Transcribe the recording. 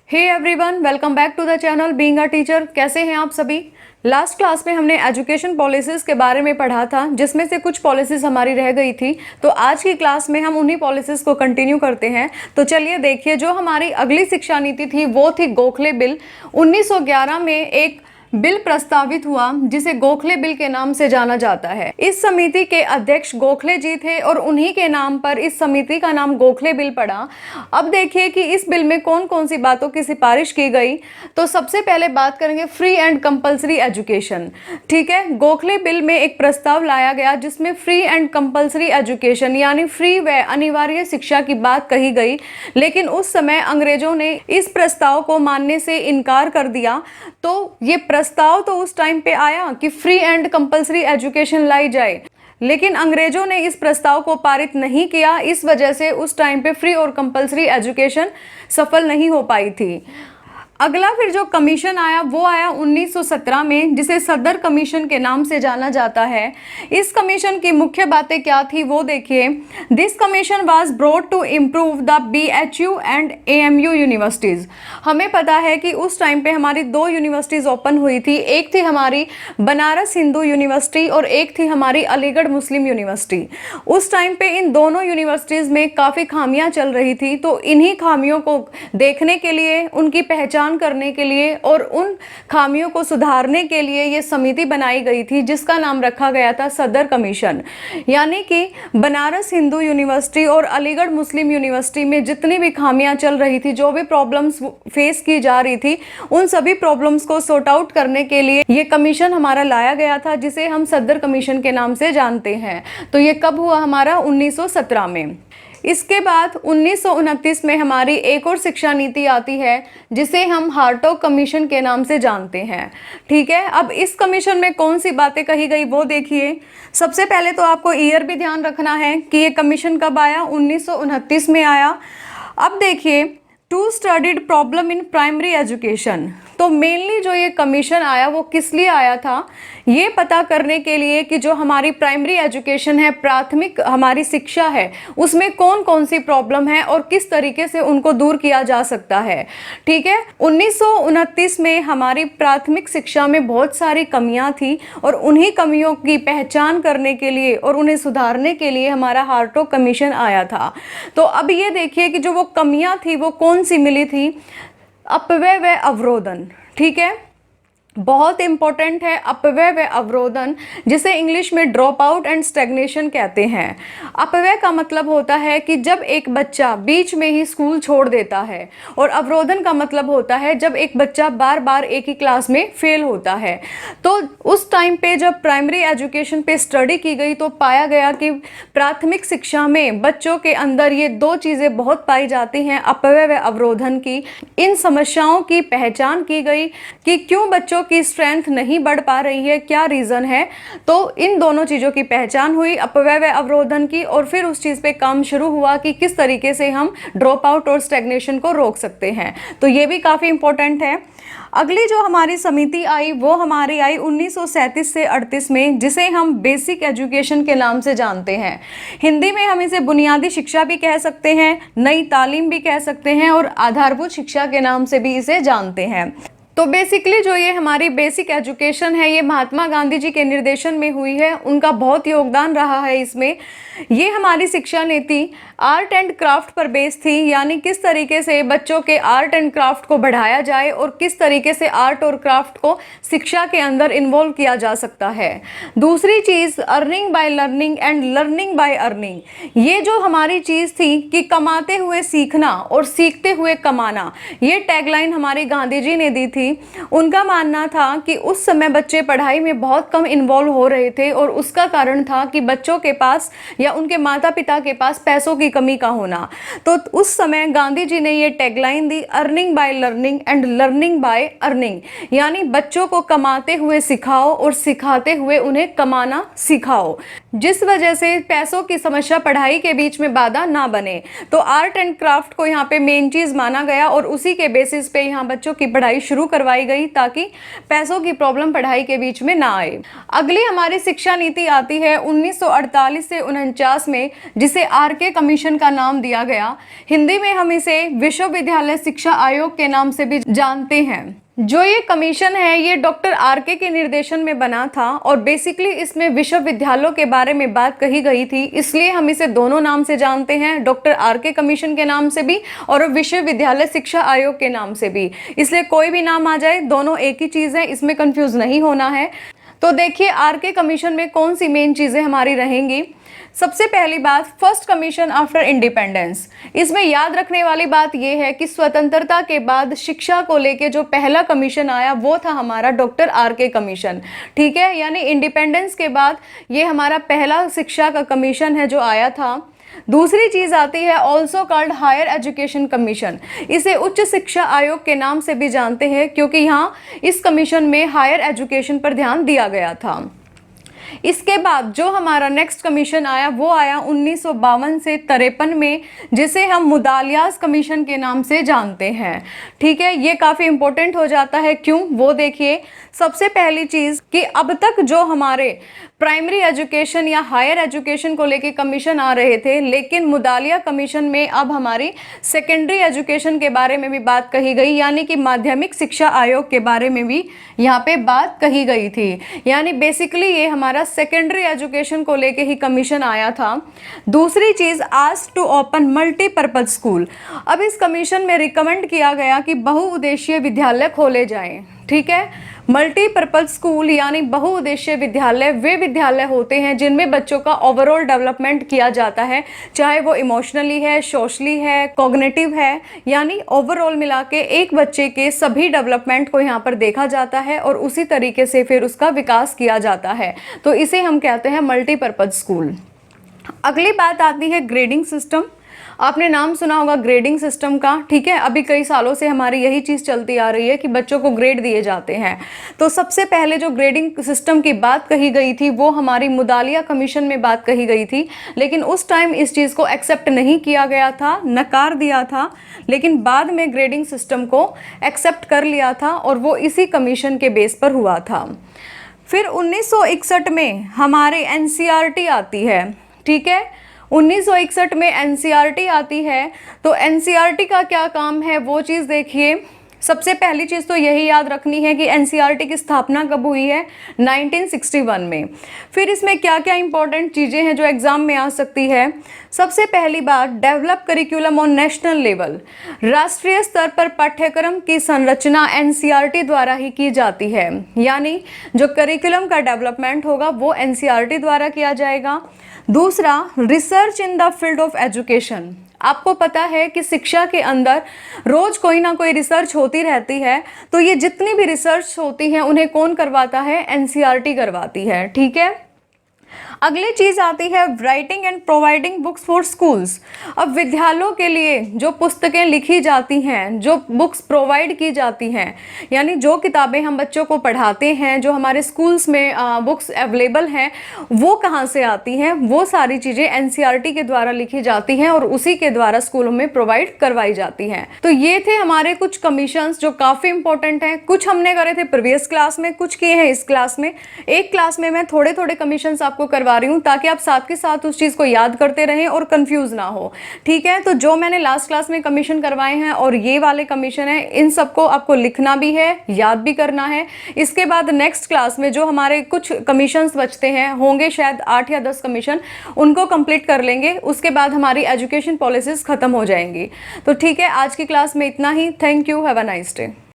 Hey everyone, welcome back to the channel being a teacher. कैसे हैं आप सभी। लास्ट क्लास में हमने एजुकेशन पॉलिसीज़ के बारे में पढ़ा था, जिसमें से कुछ पॉलिसीज़ हमारी रह गई थी। तो आज की क्लास में हम उन्हीं पॉलिसीज़ को कंटिन्यू करते हैं। तो चलिए देखिए, जो हमारी अगली शिक्षा नीति थी वो थी गोखले बिल। 1911 में एक बिल प्रस्तावित हुआ जिसे गोखले बिल के नाम से जाना जाता है। इस समिति के अध्यक्ष गोखले जी थे और उन्हीं के नाम पर इस समिति का नाम गोखले बिल पड़ा। अब देखिए कि इस बिल में कौन कौन सी बातों की सिफारिश की गई। तो सबसे पहले बात करेंगे फ्री एंड कंपलसरी एजुकेशन। ठीक है, गोखले बिल में एक प्रस्ताव लाया गया जिसमें फ्री एंड कंपलसरी एजुकेशन यानी फ्री व अनिवार्य शिक्षा की बात कही गई। लेकिन उस समय अंग्रेजों ने इस प्रस्ताव को मानने से इनकार कर दिया। तो ये प्रस्ताव तो उस टाइम पे आया कि फ्री एंड कंपलसरी एजुकेशन लाई जाए, लेकिन अंग्रेजों ने इस प्रस्ताव को पारित नहीं किया। इस वजह से उस टाइम पे फ्री और कंपलसरी एजुकेशन सफल नहीं हो पाई थी। अगला फिर जो कमीशन आया वो आया 1917 में, जिसे सदर कमीशन के नाम से जाना जाता है। इस कमीशन की मुख्य बातें क्या थी वो देखिए। This commission was brought to improve the BHU and AMU universities. हमें पता है कि उस टाइम पे हमारी दो यूनिवर्सिटीज़ ओपन हुई थी। एक थी हमारी बनारस हिंदू यूनिवर्सिटी और एक थी हमारी अलीगढ़ मुस्लिम यूनिवर्सिटी। उस टाइम पे इन दोनों यूनिवर्सिटीज़ में काफ़ी खामियां चल रही थी। तो इन्हीं खामियों को देखने के लिए, उनकी पहचान करने के लिए और उन खामियों को सुधारने के लिए ये समिति बनाई गई थी, जिसका नाम रखा गया था सदर कमीशन। यानी कि बनारस हिंदू यूनिवर्सिटी और अलीगढ़ मुस्लिम यूनिवर्सिटी में जितनी भी खामियां चल रही थी, जो भी प्रॉब्लम्स फेस की जा रही थी, उन सभी प्रॉब्लम्स को सॉर्ट आउट करने के लिए ये कमीशन हमारा लाया गया था, जिसे हम सदर कमीशन के नाम से जानते हैं। तो ये कब हुआ हमारा 1917 में। इसके बाद 1929 में हमारी एक और शिक्षा नीति आती है, जिसे हम हार्टोग कमीशन के नाम से जानते हैं। ठीक है, अब इस कमीशन में कौन सी बातें कही गई वो देखिए। सबसे पहले तो आपको ईयर भी ध्यान रखना है कि ये कमीशन कब आया, 1929 में आया। अब देखिए, to studied problem in primary education. तो मेनली जो ये कमीशन आया वो किस लिए आया था, ये पता करने के लिए कि जो हमारी प्राइमरी एजुकेशन है, प्राथमिक हमारी शिक्षा है, उसमें कौन कौन सी प्रॉब्लम है और किस तरीके से उनको दूर किया जा सकता है। ठीक है, 1929 में हमारी प्राथमिक शिक्षा में बहुत सारी कमियां थी और उन्हीं कमियों की पहचान करने के लिए और उन्हें सुधारने के लिए हमारा हार्टोग कमीशन आया था। तो अब ये देखिए कि जो वो कमियां थी वो कौन सी मिली थी। अपव्यय व अवरोधन। ठीक है, बहुत इंपॉर्टेंट है अपव्यय व अवरोधन, जिसे इंग्लिश में ड्रॉप आउट एंड स्टैग्नेशन कहते हैं। अपव्यय का मतलब होता है कि जब एक बच्चा बीच में ही स्कूल छोड़ देता है, और अवरोधन का मतलब होता है जब एक बच्चा बार बार एक ही क्लास में फेल होता है। तो उस टाइम पे जब प्राइमरी एजुकेशन पे स्टडी की गई तो पाया गया कि प्राथमिक शिक्षा में बच्चों के अंदर ये दो चीज़ें बहुत पाई जाती हैं, अपव्यय व अवरोधन की। इन समस्याओं की पहचान की गई कि क्यों बच्चों की स्ट्रेंथ नहीं बढ़ पा रही है, क्या रीज़न है। तो इन दोनों चीज़ों की पहचान हुई, अपव्यय व अवरोधन की, और फिर उस चीज़ पे काम शुरू हुआ कि किस तरीके से हम ड्रॉप आउट और स्टैग्नेशन को रोक सकते हैं। तो ये भी काफ़ी इंपॉर्टेंट है। अगली जो हमारी समिति आई वो हमारी आई 1937 से 38 में, जिसे हम बेसिक एजुकेशन के नाम से जानते हैं। हिंदी में हम इसे बुनियादी शिक्षा भी कह सकते हैं, नई तालीम भी कह सकते हैं और आधारभूत शिक्षा के नाम से भी इसे जानते हैं। तो बेसिकली जो ये हमारी बेसिक एजुकेशन है, ये महात्मा गांधी जी के निर्देशन में हुई है। उनका बहुत योगदान रहा है इसमें। ये हमारी शिक्षा नीति आर्ट एंड क्राफ्ट पर बेस्ड थी, यानी किस तरीके से बच्चों के आर्ट एंड क्राफ्ट को बढ़ाया जाए और किस तरीके से आर्ट और क्राफ्ट को शिक्षा के अंदर इन्वॉल्व किया जा सकता है। दूसरी चीज़ earning by learning and learning by earning. ये जो हमारी चीज़ थी कि कमाते हुए सीखना और सीखते हुए कमाना, ये टैगलाइन हमारी गांधी जी ने दी थी। उनका मानना था कि उस समय बच्चे पढ़ाई में बहुत कम इन्वॉल्व हो रहे थे और उसका कारण था कि बच्चों के पास या उनके माता पिता के पास पैसों की कमी का होना। तो उस समय गांधी जी ने ये tagline the, earning by learning and learning by earning, यानी बच्चों को कमाते हुए सिखाओ और सिखाते हुए उन्हें कमाना सिखाओ, जिस वजह से पैसों की समस्या पढ़ाई के बीच में बाधा ना बने। तो आर्ट एंड क्राफ्ट को यहाँ पे मेन चीज़ माना गया और उसी के बेसिस पे यहाँ बच्चों की पढ़ाई शुरू करवाई गई, ताकि पैसों की प्रॉब्लम पढ़ाई के बीच में ना आए। अगली हमारी शिक्षा नीति आती है 1948 से 1949 में, जिसे आरके कमीशन का नाम दिया गया। हिंदी में हम इसे विश्वविद्यालय शिक्षा आयोग के नाम से भी जानते हैं। जो ये कमीशन है ये डॉक्टर आरके के निर्देशन में बना था और बेसिकली इसमें विश्वविद्यालयों के बारे में बात कही गई थी, इसलिए हम इसे दोनों नाम से जानते हैं, डॉक्टर आरके कमीशन के नाम से भी और विश्वविद्यालय शिक्षा आयोग के नाम से भी। इसलिए कोई भी नाम आ जाए, दोनों एक ही चीज़ है, इसमें कंफ्यूज नहीं होना है। तो देखिए आरके कमीशन में कौन सी मेन चीज़ें हमारी रहेंगी। सबसे पहली बात, फर्स्ट कमीशन आफ्टर इंडिपेंडेंस। इसमें याद रखने वाली बात यह है कि स्वतंत्रता के बाद शिक्षा को लेके जो पहला कमीशन आया वो था हमारा डॉक्टर आरके कमीशन। ठीक है, यानी इंडिपेंडेंस के बाद ये हमारा पहला शिक्षा का कमीशन है जो आया था। दूसरी चीज आती है also called higher education commission. इसे उच्च शिक्षा आयोग के नाम से भी जानते हैं क्योंकि यहाँ इस कमीशन में हायर एजुकेशन पर ध्यान दिया गया था। इसके बाद जो हमारा नेक्स्ट कमीशन आया वो आया 1952 से 53 में, जिसे हम मुदालियास कमीशन के नाम से जानते हैं। ठीक है, ये काफ़ी इंपॉर्टेंट हो जाता है। क्यों, वो देखिए। सबसे पहली चीज़ कि अब तक जो हमारे प्राइमरी एजुकेशन या हायर एजुकेशन को लेके कमीशन आ रहे थे, लेकिन मुदालिया कमीशन में अब हमारी सेकेंडरी एजुकेशन के बारे में भी बात कही गई, यानी कि माध्यमिक शिक्षा आयोग के बारे में भी यहाँ पे बात कही गई थी। यानी बेसिकली ये हमारा सेकेंडरी एजुकेशन को लेके ही कमीशन आया था। दूसरी चीज़, ask to open multipurpose school. अब इस कमीशन में रिकमेंड किया गया कि बहुउद्देशीय विद्यालय खोले जाएं। ठीक है, मल्टीपर्पज स्कूल यानी बहुउद्देशीय विद्यालय वे विद्यालय होते हैं जिनमें बच्चों का ओवरऑल डेवलपमेंट किया जाता है, चाहे वो इमोशनली है, सोशली है, कॉग्निटिव है, यानी ओवरऑल मिला के एक बच्चे के सभी डेवलपमेंट को यहाँ पर देखा जाता है और उसी तरीके से फिर उसका विकास किया जाता है। तो इसे हम कहते हैं मल्टीपर्पज स्कूल। अगली बात आती है ग्रेडिंग सिस्टम। आपने नाम सुना होगा ग्रेडिंग सिस्टम का। ठीक है, अभी कई सालों से हमारी यही चीज़ चलती आ रही है कि बच्चों को ग्रेड दिए जाते हैं। तो सबसे पहले जो ग्रेडिंग सिस्टम की बात कही गई थी वो हमारी मुदालिया कमीशन में बात कही गई थी, लेकिन उस टाइम इस चीज़ को एक्सेप्ट नहीं किया गया था, नकार दिया था। लेकिन बाद में ग्रेडिंग सिस्टम को एक्सेप्ट कर लिया था और वो इसी कमीशन के बेस पर हुआ था। फिर 1961 में हमारे एनसीईआरटी आती है। ठीक है, 1961 में एनसीईआरटी आती है। तो एनसीईआरटी का क्या काम है वो चीज़ देखिए। सबसे पहली चीज़ तो यही याद रखनी है कि एनसीईआरटी की स्थापना कब हुई है, 1961 में। फिर इसमें क्या क्या इंपॉर्टेंट चीज़ें हैं जो एग्ज़ाम में आ सकती है। सबसे पहली बात, develop curriculum on national level. राष्ट्रीय स्तर पर पाठ्यक्रम की संरचना एनसीईआरटी द्वारा ही की जाती है, यानी जो करिकुलम का डेवलपमेंट होगा वो एनसीईआरटी द्वारा किया जाएगा। दूसरा, research in the field of education. आपको पता है कि शिक्षा के अंदर रोज कोई ना कोई रिसर्च होती रहती है, तो ये जितनी भी रिसर्च होती हैं उन्हें कौन करवाता है, एनसीईआरटी करवाती है। ठीक है, अगली चीज आती है writing and providing books for schools. अब विद्यालयों के लिए जो पुस्तकें लिखी जाती हैं, जो बुक्स प्रोवाइड की जाती हैं, यानी जो किताबें हम बच्चों को पढ़ाते हैं, जो हमारे स्कूल्स में बुक्स अवेलेबल हैं, वो कहाँ से आती हैं, वो सारी चीज़ें एनसीईआरटी के द्वारा लिखी जाती हैं और उसी के द्वारा स्कूलों में प्रोवाइड करवाई जाती हैं। तो ये थे हमारे कुछ कमीशंस जो काफ़ी इंपॉर्टेंट हैं। कुछ हमने करे थे प्रीवियस क्लास में, कुछ किए हैं इस क्लास में। एक क्लास में मैं थोड़े थोड़े कमीशंस आपको करवा रही हूँ ताकि आप साथ के साथ उस चीज़ को याद करते रहें और कंफ्यूज ना हो। ठीक है, तो जो मैंने लास्ट क्लास में कमीशन करवाए हैं और ये वाले कमीशन है, इन सबको आपको लिखना भी है, याद भी करना है। इसके बाद नेक्स्ट क्लास में जो हमारे कुछ कमीशंस बचते हैं, होंगे शायद 8 या 10 कमीशन, उनको कंप्लीट कर लेंगे। उसके बाद हमारी एजुकेशन पॉलिसीज खत्म हो जाएंगी। तो ठीक है, आज की क्लास में इतना ही। Thank you, have a nice day.